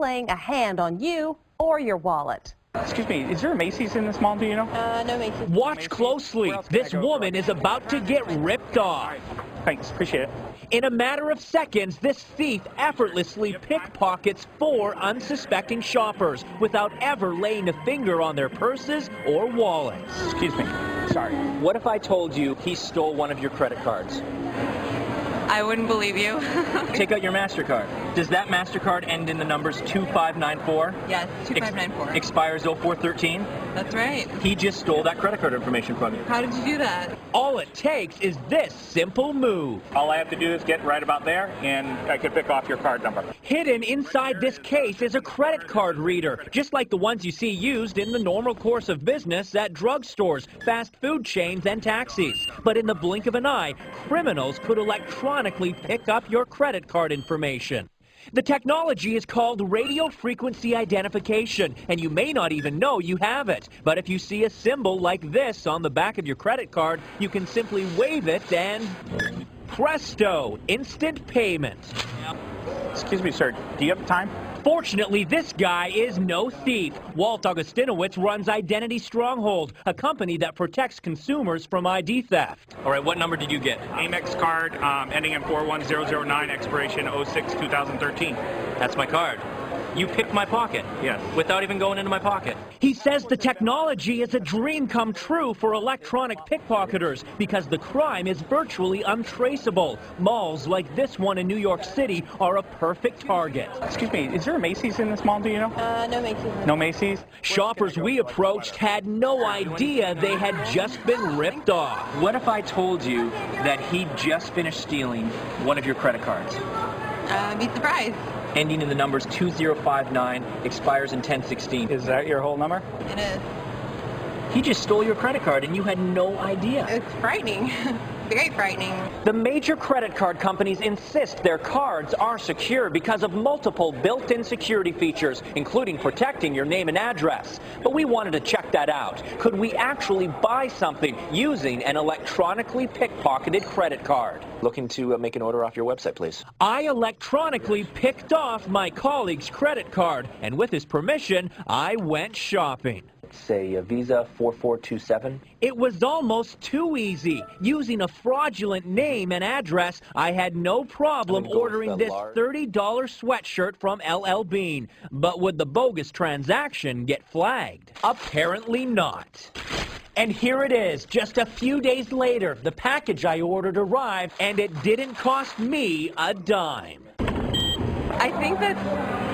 laying a hand on you or your wallet. Excuse me, is there a Macy's in this mall, do you know? No Macy's. Watch closely. This woman is about to get ripped off. Thanks, appreciate it. In a matter of seconds, this thief effortlessly pickpockets 4 unsuspecting shoppers without ever laying a finger on their purses or wallets. Excuse me, sorry. What if I told you he stole one of your credit cards? I wouldn't believe you. Take out your MasterCard. Does that MasterCard end in the numbers 2594? Yes, 2594. Expires 0413? That's right. He just stole that credit card information from you. How did you do that? All it takes is this simple move. All I have to do is get right about there, and I can pick off your card number. Hidden inside this case is a credit card reader, just like the ones you see used in the normal course of business at drugstores, fast food chains, and taxis. But in the blink of an eye, criminals could electronically pick up your credit card information. The technology is called radio frequency identification, and you may not even know you have it. But if you see a symbol like this on the back of your credit card, you can simply wave it and presto, instant payment. Excuse me, sir, do you have time? Fortunately, this guy is no thief. Walt Augustinowitz runs Identity Stronghold, a company that protects consumers from ID theft. All right, what number did you get? Amex card ending in 41009, expiration 06-2013. That's my card. You picked my pocket. Yes. Without even going into my pocket. He says the technology is a dream come true for electronic pickpocketers because the crime is virtually untraceable. Malls like this one in New York City are a perfect target. Excuse me, is there a Macy's in this mall, do you know? No Macy's. No Macy's? Shoppers we approached had no idea they had just been ripped off. What if I told you that he just finished stealing one of your credit cards? Be surprised. Ending in the numbers 2059, expires in 1016. Is that your whole number? It is. He just stole your credit card and you had no idea. It's frightening. Very frightening. The major credit card companies insist their cards are secure because of multiple built-in security features, including protecting your name and address. But we wanted to check that out. Could we actually buy something using an electronically pickpocketed credit card? Looking to make an order off your website, please. I electronically picked off my colleague's credit card, and with his permission, I went shopping. Say Visa 4427. It was almost too easy. Using a fraudulent name and address, I had no problem ordering this $30 sweatshirt from LL Bean. But would the bogus transaction get flagged? Apparently not. And here it is, just a few days later, the package I ordered arrived, and it didn't cost me a dime. I think that's